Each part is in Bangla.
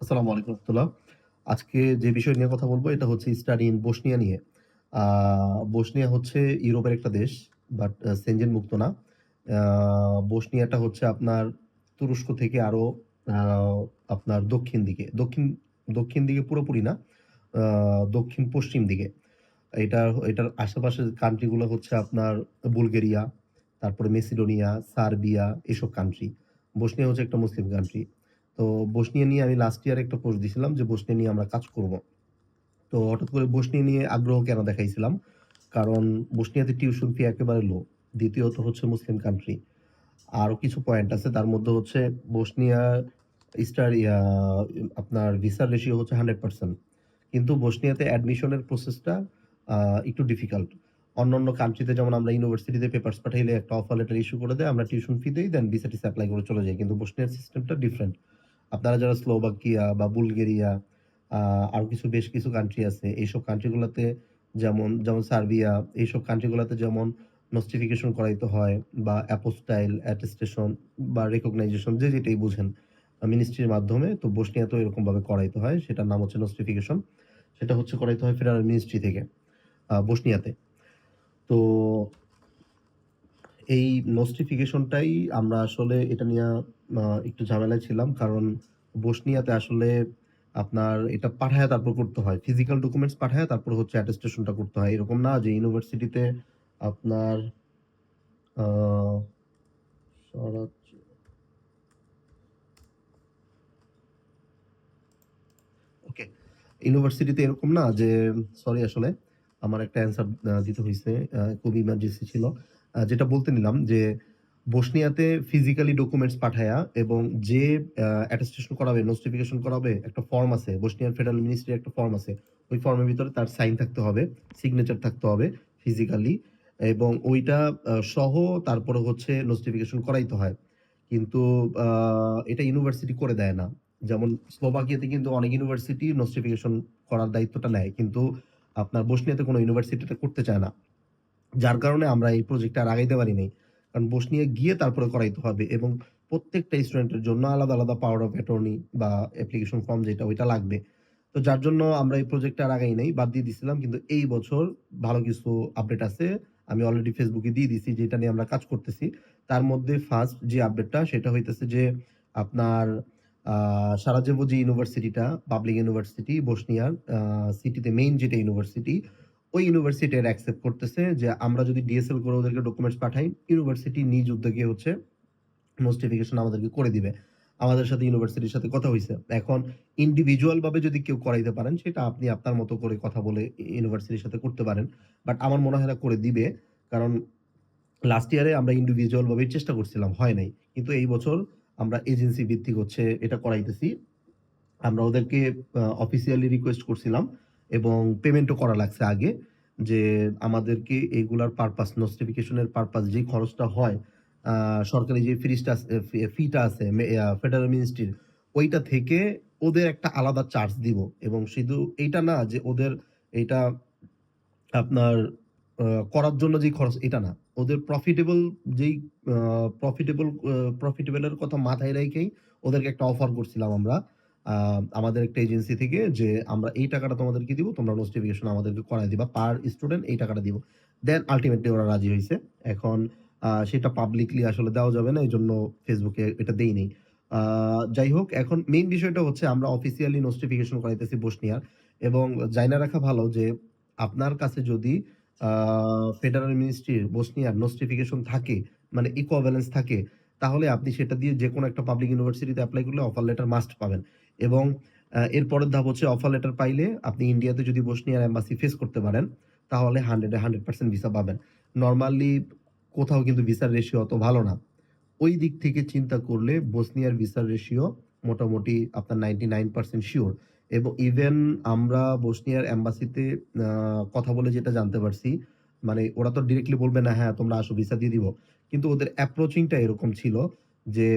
আসসালামু আলাইকুম রহমতুল্লাহ। আজকে যে বিষয় নিয়ে কথা বলব এটা হচ্ছে স্টাডি ইন বসনিয়া নিয়ে। আ বসনিয়া হচ্ছে ইউরোপের একটা দেশ বাট সেনজেন মুক্ত না। আ বসনিয়াটা হচ্ছে আপনার তুরস্ক থেকে আরো আ আপনার দক্ষিণ দিকে। দক্ষিণ দিকে পুরোপুরি না। আ দক্ষিণ পশ্চিম দিকে। এটার আশেপাশের কান্ট্রি গুলো হচ্ছে আপনার বুলগেরিয়া, তারপরে মেসিডোনিয়া, সার্বিয়া এসব কান্ট্রি। বসনিয়া হচ্ছে একটা মুসলিম কান্ট্রি। তো বসনিয়া নিয়ে আমি লাস্ট ইয়ার একটা পোস্ট দিছিলাম যে বসনিয়া নিয়ে আমরা কাজ করব। তো হঠাৎ করে বসনিয়া নিয়ে আগ্রহ কেন দেখাইছিলাম? কারণ বসনিয়াতে টিউশন ফি একেবারে লো। দ্বিতীয়ত হচ্ছে মুসলিম কান্ট্রি। আরো কিছু পয়েন্ট আছে। তার মধ্যে হচ্ছে বসনিয়ার স্টার ইয়া আপনার ভিসার রেশিও হচ্ছে 100%। কিন্তু বসনিয়াতে অ্যাডমিশনের প্রসেসটা আ একটু ডিফিকাল্ট। অন্যান্য কান্ট্রিতে যেমন আমরা ইউনিভার্সিটিতে পেপারস পাঠাইলে একটা অফার লেটার ইস্যু করে দেয়। আমরা টিউশন ফি দেই, দেন ভিসা-টিসা এপ্লাই করে চলে যাই। কিন্তু বসনিয়ার সিস্টেমটা ডিফারেন্ট। আপনারা যারা স্লোভাকিয়া বা বুলগেরিয়া আ আরো বেশ কিছু কান্ট্রি আছে। এইসব কান্ট্রি গুলাতে যেমন সার্বিয়া এইসব কান্ট্রি গুলাতে যেমন নোস্টিফিকেশন করাইতে হয় বা অ্যাপোস্টাইল, অ্যাটেস্টেশন বা রেকগনাইজেশন যে যেটাই বুঝেন মিনিস্ট্রির মাধ্যমে তো বসনিয়াতেও এরকমভাবে করাইতে হয়। সেটার নাম হচ্ছে নোস্টিফিকেশন। সেটা হচ্ছে করাইতে হয় ফেডারেল মিনিস্ট্রি থেকে বসনিয়াতে। তো এই নোস্টিফিকেশনটাই আমরা আসলে এটা নিয়া একটু ঝামেলায় ছিলাম। কারণ বসনিয়াতে আসলে আপনার এটা পাঠায়া তারপর করতে হয়। ফিজিক্যাল ডকুমেন্টস পাঠায়া তারপর হচ্ছে অ্যাটেস্টেশনটা করতে হয়। এরকম না যে ইউনিভার্সিটিতে আপনার আ স্বরাজ ওকে। ইউনিভার্সিটিতে এরকম না যে সরি আসলে আমার একটা অ্যান্সার দিতে হইছে। খুবই ইমার্জেন্সি ছিল। যেটা বলতে নিলাম যে বসনিয়াতে ফিজিক্যালি ডকুমেন্টস পাঠায়া এবং যে অ্যাটেস্টেশন করাবে, নোস্টিফিকেশন করাবে একটা ফর্ম আছে। বসনিয়ার ফেডারেল মিনিস্ট্রির একটা ফর্ম আছে। ওই ফর্মের ভিতরে তার সাইন থাকতে হবে, সিগনেচার থাকতে হবে ফিজিক্যালি এবং ওইটা সহ তারপরে হচ্ছে নোস্টিফিকেশন করাইতে হয়। কিন্তু আ এটা ইউনিভার্সিটি করে দেয় না। যেমন স্লোভাকিয়াতে কিন্তু অনেক ইউনিভার্সিটি নোস্টিফিকেশন করার দায়িত্বটা নেয়। কিন্তু আপনার বসনিয়াতে কোনো ইউনিভার্সিটি এটা করতে চায় না। যার কারণে আমরা এই প্রজেক্টটা আর আগাইতে পারি নাই। কারণ বসনিয়া গিয়ে তারপরে করাইতে হবে এবং প্রত্যেকটা স্টুডেন্টের জন্য আলাদা, আলাদা পাওয়ার অফ অ্যাটর্নি বা অ্যাপ্লিকেশন ফর্ম যেটা ওইটা লাগবে। তো যার জন্য আমরা এই প্রজেক্টটা আর আগাই নাই। বাদ দিয়ে দিছিলাম। কিন্তু এই বছর ভালো কিছু আপডেট আছে। আমি অলরেডি ফেসবুকে দিয়ে দিছি যে এটা নিয়ে আমরা কাজ করতেছি। তার মধ্যে ফার্স্ট যে আপডেটটা সেটা হইতেছে যে আপনার আ সারাজেভো যে ইউনিভার্সিটিটা পাবলিক ইউনিভার্সিটি বসনিয়ার সিটিতে মেইন যেটা ইউনিভার্সিটি ওই ইউনিভার্সিটি এর অ্যাকসেপ্ট করতেছে যে আমরা যদি ডিএসএল করে ওদেরকে ডকুমেন্টস পাঠাই, ইউনিভার্সিটি নিজ উদ্যোগে হচ্ছে নোস্টিফিকেশন আমাদেরকে করে দিবে। আমাদের সাথে ইউনিভার্সিটির সাথে কথা হইছে। এখন ইন্ডিভিজুয়াল ভাবে যদি কেউ করাইতে পারেন সেটা আপনি আপনার মতো করে কথা বলে ইউনিভার্সিটির সাথে করতে পারেন। বাট আমার মনে হয় না করে দিবে। কারণ লাস্ট ইয়ারে আমরা ইন্ডিভিজুয়াল ভাবেই চেষ্টা করছিলাম, হয় নাই। কিন্তু এই বছর আমরা এজেন্সি ভিত্তিক হচ্ছে এটা করাইতেছি। আমরা ওদেরকে অফিসিয়ালি রিকোয়েস্ট করছিলাম এবং পেমেন্টও করা লাগছে আগে। যে আমাদেরকে এগুলার পারপাস নোটিফিকেশন এর পারপাস যে খরচটা হয়, আ সরকারি যে ফিসটা আস ফিটা আছে ফেডারেল মিনিস্ট্রির ওইটা থেকে ওদের একটা আলাদা চার্জ দিব এবং শুধু এইটা না যে ওদের এইটা আপনার আ করার জন্য যেই খরচ এটা না। ওদের যেই আ প্রফিটেবল প্রফিটেবল এর কথা মাথায় রেখেই ওদেরকে একটা অফার করছিলাম আমরা। আ আমাদের একটা এজেন্সি থেকে যে আমরা এই টাকাটা তোমাদেরকে দিব, তোমরা নোটিফিকেশন আমাদেরকে করায় দিবা। পার স্টুডেন্ট এই টাকাটা দিব। দেন আল্টিমেটলি ওরা রাজি হইছে। এখন সেটা পাবলিকলি আসলে দেওয়া যাবে না। এজন্য Facebook এ এটা দেই নাই। আ যাই হোক এখন মেইন বিষয়টা হচ্ছে আমরা অফিসিয়ালি নোটিফিকেশন করাইতেছি বসনিয়ার এবং জাইনা রাখা ভালো যে আপনার কাছে যদি আ ফেডারেল মিনিস্ট্রির বসনিয়ার নোটিফিকেশন থাকে, মানে ইকুইভ্যালেন্স থাকে, তাহলে আপনি সেটা দিয়ে যেকোনো একটা পাবলিক ইউনিভার্সিটিতে এপ্লাই করলে অফার লেটার মাস্ট পাবেন। এবং এর পরের ধাপ হচ্ছে অফার লেটার পাইলে আপনি ইন্ডিয়াতে যদি বসনিয়ার এম্বাসি ফেস করতে পারেন, তাহলে 100 এ 100% ভিসা পাবেন। নরমালি কোথাও কিন্তু ভিসার রেশিও অত ভালো না। ওই দিক থেকে চিন্তা করলে বসনিয়ার ভিসার রেশিও মোটামুটি আপনার 99% সিউর এবং ইভেন আমরা বসনিয়ার এম্বাসিতে আ কথা বলে যেটা জানতে পারছি, মানে ওরা তো ডিরেক্টলি বলবে না, "হ্যাঁ, তোমরা আসো ভিসা দিয়ে দিব।" কিন্তু ওদের অ্যাপ্রোচিং টা এরকম ছিল যে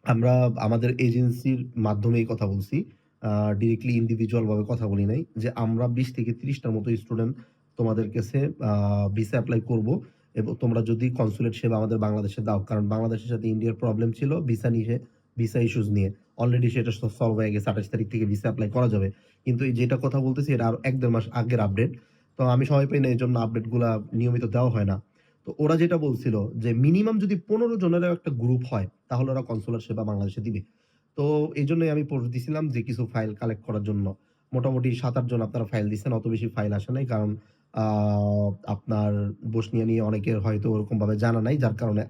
আমরা আমাদের এজেন্সির মাধ্যমেই কথা বলছি। আ ডিরেক্টলি ইন্ডিভিজুয়াল ভাবে কথা বলি নাই। যে আমরা ২০ থেকে ৩০ টার মতো স্টুডেন্ট তোমাদের কাছে আ ভিসা এপ্লাই করব এবং তোমরা যদি কনসুলেট সেবা আমাদের বাংলাদেশে দাও। কারণ বাংলাদেশের সাথে ইন্ডিয়ার প্রবলেম ছিল ভিসা নিয়ে ভিসা ইস্যুস নিয়ে। অলরেডি সেটা সলভ হয়ে গেছে। ২৮ তারিখ থেকে ভিসা এপ্লাই করা যাবে। কিন্তু এই যেটা কথা বলতেছি এটা আরো ১-১.৫ মাস আগের আপডেট। তো আমি সময় পাই না এজন্য আপডেট গুলা নিয়মিত দেওয়া হয় না। তো ওরা যেটা বলছিল যে মিনিমাম যদি ১৫ জনেরও একটা গ্রুপ হয় তাহলে ওরা কনসুলার সেবা বাংলাদেশে দিবে। তো এজন্যই আমি পোস্ট দিছিলাম যে কিছু ফাইল কালেক্ট করার জন্য। মোটামুটি ৭-৮ জন আপনারা ফাইল দিছেন। অত বেশি ফাইল আসে নাই। কারণ আ আপনার বসনিয়া নিয়ে অনেকের হয়তো ওরকমভাবে জানা নাই। যার কারণে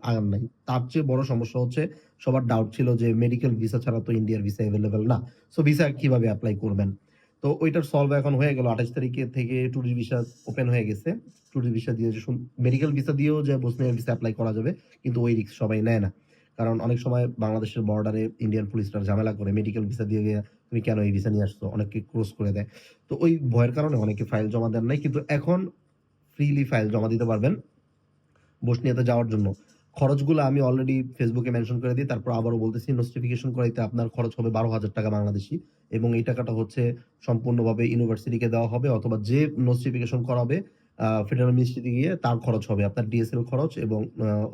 আগান নাই। তার চেয়ে বড় সমস্যা হচ্ছে সবার ডাউট ছিল যে মেডিকেল ভিসা ছাড়া তো ইন্ডিয়ার ভিসা এভেইলেবল না। সো ভিসা কিভাবে এপ্লাই করবেন? তো ঐটার সলভ এখন হয়ে গেল। ২৮ তারিখে থেকে ট্যুরিস্ট ভিসা ওপেন হয়ে গেছে। ট্যুরিস্ট ভিসা দিয়ে যে মেডিকেল ভিসা দিয়েও যে বসনিয়ার ভিসা এপ্লাই করা যাবে। কিন্তু ওই রিস্ক সবাই নেয় না। কারণ অনেক সময় বাংলাদেশের বর্ডারে ইন্ডিয়ান পুলিশরা ঝামেলা করে মেডিকেল ভিসা দিয়ে গিয়ে তুমি কেন এই ভিসা নিয়ে আসছো? অনেককে ক্রস করে দেয়। তো ওই ভয়ের কারণে অনেকে ফাইল জমা দেন নাই। কিন্তু এখন ফ্রিলি ফাইল জমা দিতে পারবেন বসনিয়াতে যাওয়ার জন্য। খরচগুলো আমি অলরেডি ফেসবুকে মেনশন করে দিই। তারপর আবারও বলতেছি নোটিফিকেশন করাইতে আপনার খরচ হবে ৳১২,০০০ বাংলাদেশী এবং এই টাকাটা হচ্ছে সম্পূর্ণভাবে ইউনিভার্সিটিকে দেওয়া হবে অথবা যে নোটিফিকেশন করাবে ফেডারেল মিনিস্ট্রিতে গিয়ে তার খরচ হবে। আপনার ডিএসএল খরচ এবং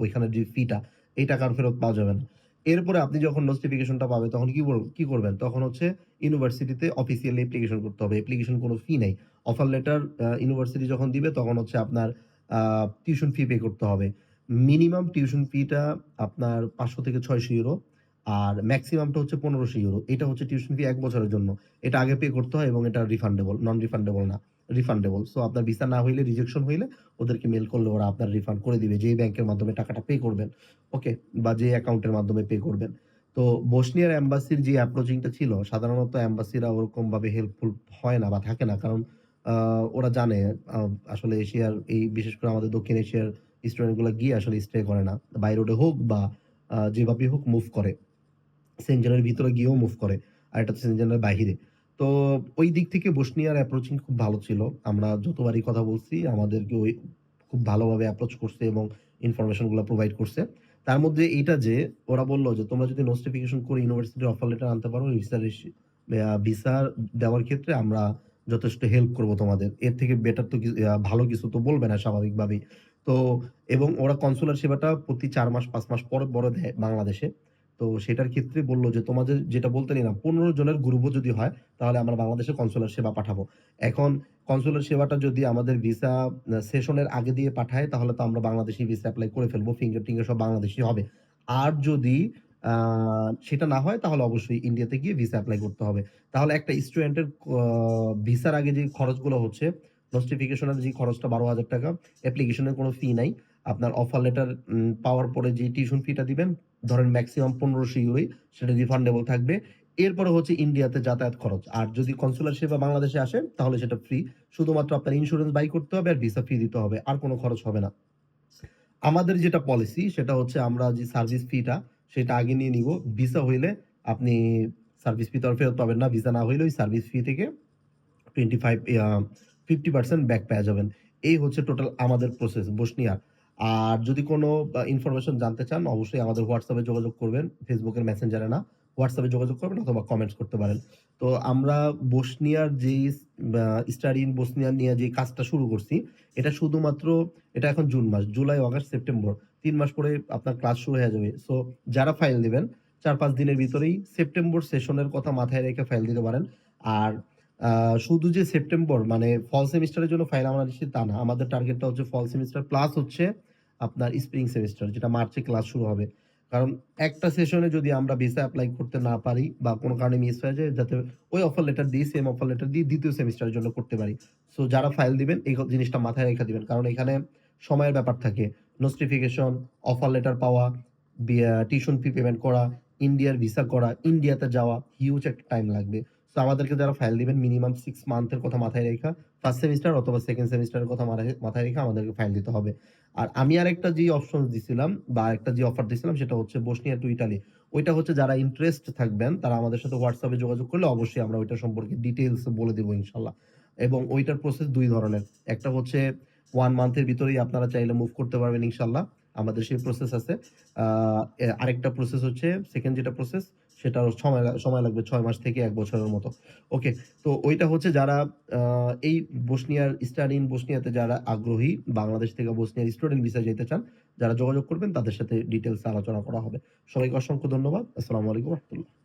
ওইখানের যে ফিটা এই টাকা আর ফেরত পাওয়া যাবে না। এরপরে আপনি যখন নোটিফিকেশনটা পাবে তখন কি করবেন? তখন হচ্ছে ইউনিভার্সিটিতে অফিসিয়ালি অ্যাপ্লিকেশন করতে হবে। অ্যাপ্লিকেশন কোনো ফি নাই। অফার লেটার ইউনিভার্সিটি যখন দিবে তখন হচ্ছে আপনার আ টিউশন ফি পে করতে হবে। মিনিমাম টিউশন ফিটা আপনার €৫০০ থেকে €৬০০ আর মেক্সিমামটা হচ্ছে €১৫০০। এটা হচ্ছে টিউশন ফি ১ বছরের জন্য। এটা আগে পে করতে হয় এবং এটা রিফান্ডেবল, নন রিফান্ডেবল না। রিফান্ডেবল। সো আপনার ভিসা না হইলে রিজেকশন হইলে ওদেরকে মেইল করলে ওরা আপনার রিফান্ড করে দিবে। যেই ব্যাংকের মাধ্যমে টাকাটা পে করবেন। ওকে? বা যে অ্যাকাউন্টের মাধ্যমে পে করবেন। তো বসনিয়ার এম্বাসির যে অ্যাপ্রোচিং টা ছিল সাধারণত এম্বাসিরা ওরকমভাবে হেল্পফুল হয় না বা থাকে না। কারণ আ ওরা জানে আ আসলে এশিয়ার এই বিশেষ করে আমাদের দক্ষিণ এশিয়ার স্টুডেন্ট গুলা গিয়ে আসলে স্টে করে না। বাই রোডে হোক বা যেভাবেই হোক মুভ করে। সেনজেনের ভিতরে গিয়েও মুভ করে। আরেকটা হচ্ছে সেনজেনের বাহিরে। তো ওই দিক থেকে বসনিয়ার অ্যাপ্রোচিং খুব ভালো ছিল। আমরা যতবারই কথা বলছি আমাদেরকে ওই খুব ভালোভাবে অ্যাপ্রোচ করছে এবং ইনফরমেশন গুলা প্রোভাইড করছে। তার মধ্যে এইটা যে ওরা বলল যে, "তোমরা যদি নোটিফিকেশন করে ইউনিভার্সিটির অফার লেটার আনতে পারো ভিসা দেওয়ার ক্ষেত্রে আমরা যথেষ্ট হেল্প করব তোমাদের। এর থেকে বেটার তো ভালো কিছু তো বলবে না স্বাভাবিকভাবেই।" তো এবং ওরা কনসুলার সেবাটা প্রতি ৪ মাস ৫ মাস পর, পরে দেয় বাংলাদেশে। তো সেটার ক্ষেত্রে বলল যে, "তোমাদের যেটা বলতে নিলাম ১৫ জনের গ্রুপও যদি হয়, তাহলে আমরা বাংলাদেশে কনসুলার সেবা পাঠাবো।" এখন কনসুলার সেবাটা যদি আমাদের ভিসা সেশনের আগে দিয়ে পাঠায়, তাহলে তো আমরা বাংলাদেশী ভিসা এপ্লাই করে ফেলবো। ফিঙ্গার-টিঙ্গার সব বাংলাদেশী হবে। আর যদি আ সেটা না হয়, তাহলে অবশ্যই ইন্ডিয়াতে গিয়ে ভিসা এপ্লাই করতে হবে। তাহলে একটা স্টুডেন্টের ভিসার আগে যে খরচগুলো হচ্ছে, নোটিফিকেশন এর যে খরচটা ৳১২,০০০, অ্যাপ্লিকেশন এর কোনো ফি নাই। আপনার অফার লেটার পাওয়ার পরে যে টিউশন ফিটা দিবেন ধরেন মেক্সিমাম €১৫০০ সেটা রিফান্ডেবল থাকবে। এরপরে হচ্ছে ইন্ডিয়াতে যাতায়াত খরচ। আর যদি কনসুলার সেবা বাংলাদেশে আসে তাহলে সেটা ফ্রি। শুধুমাত্র আপনার ইন্সুরেন্স বাই করতে হবে আর ভিসা ফি দিতে হবে। আর কোন খরচ হবে না। আমাদের যেটা পলিসি সেটা হচ্ছে আমরা যে সার্ভিস ফি টা সেটা আগে নিয়ে নিব। ভিসা হইলে আপনি সার্ভিস ফি তো আর ফেরত পাবেন না। ভিসা না হইলে ওই সার্ভিস ফি থেকে 25 50% ব্যাক পেয়ে যাবেন। এই হচ্ছে টোটাল আমাদের প্রসেস বসনিয়ার। আর যদি কোন ইনফরমেশন জানতে চান অবশ্যই আমাদের WhatsApp এ যোগাযোগ করবেন। Facebook এর মেসেঞ্জারে না। WhatsApp এ যোগাযোগ করবেন অথবা কমেন্টস করতে পারেন। তো আমরা বসনিয়ার যেই স্টাডি ইন বসনিয়া নিয়ে যে কাজটা শুরু করছি, এটা শুধুমাত্র এটা এখন জুন মাস। জুলাই, অগাস্ট, সেপ্টেম্বর ৩ মাস পরে আপনার ক্লাস শুরু হয়ে যাবে। সো যারা ফাইল দিবেন ৪-৫ দিনের ভিতরেই সেপ্টেম্বর সেশনের কথা মাথায় রেখে ফাইল দিতে পারেন। আর আ শুধু যে সেপ্টেম্বর মানে ফল সেমিস্টারের জন্য ফাইল আমরা দিচ্ছি তা না। আমাদের টার্গেটটা হচ্ছে ফল সেমিস্টার প্লাস হচ্ছে আপনার স্প্রিং সেমিস্টার যেটা মার্চে ক্লাস শুরু হবে। কারণ একটা সেশনে যদি আমরা ভিসা এপ্লাই করতে না পারি বা কোন কারণে মিস হয়ে যায় যাতে ওই অফার লেটার দিয়ে সেম অফার লেটার দিয়ে ২য় সেমিস্টারের জন্য করতে পারি। সো যারা ফাইল দিবেন এই জিনিসটা মাথায় রেখে দিবেন। কারণ এখানে সময়ের ব্যাপার থাকে। নোটিফিকেশন, অফার লেটার পাওয়া, টিউশন ফি পেমেন্ট করা, ইন্ডিয়ার ভিসা করা, ইন্ডিয়াতে যাওয়া হিউজ একটা টাইম লাগবে। সো আমাদেরকে যারা ফাইল দিবেন মিনিমাম ৬ মান্থ এর কথা মাথায় রাইখা 1st সেমিস্টার অথবা 2nd সেমিস্টারের কথা মাথায় রেখে আমাদেরকে ফাইল দিতে হবে। আর আমি আরেকটা যে অপশন দিছিলাম বা আরেকটা যে অফার দিছিলাম সেটা হচ্ছে বসনিয়া টু ইতালি। ওইটা হচ্ছে যারা ইন্টারেস্ট থাকবেন তারা আমাদের সাথে WhatsApp এ যোগাযোগ করলে অবশ্যই আমরা ওইটা সম্পর্কে ডিটেইলস বলে দিব ইনশাআল্লাহ। এবং ওইটার প্রসেস ২ ধরনের। একটা হচ্ছে 1 মান্থের ভিতরেই আপনারা চাইলে মুভ করতে পারবেন ইনশাআল্লাহ। আমাদের সেই প্রসেস আছে। আ আরেকটা প্রসেস হচ্ছে 2nd যেটা প্রসেস সেটাও সময় লাগবে ৬ মাস থেকে ১ বছরের মতো। ওকে। তো ওইটা হচ্ছে যারা আ এই বসনিয়ার স্টাডি ইন বসনিয়াতে যারা আগ্রহী, বাংলাদেশ থেকে বসনিয়ার স্টুডেন্ট ভিসায় যেতে চান, যারা যোগাযোগ করবেন তাদের সাথে ডিটেইলস এ আলোচনা করা হবে। সবাইকে অসংখ্য ধন্যবাদ। আসসালামু আলাইকুম ওয়া রাহমাতুল্লাহ।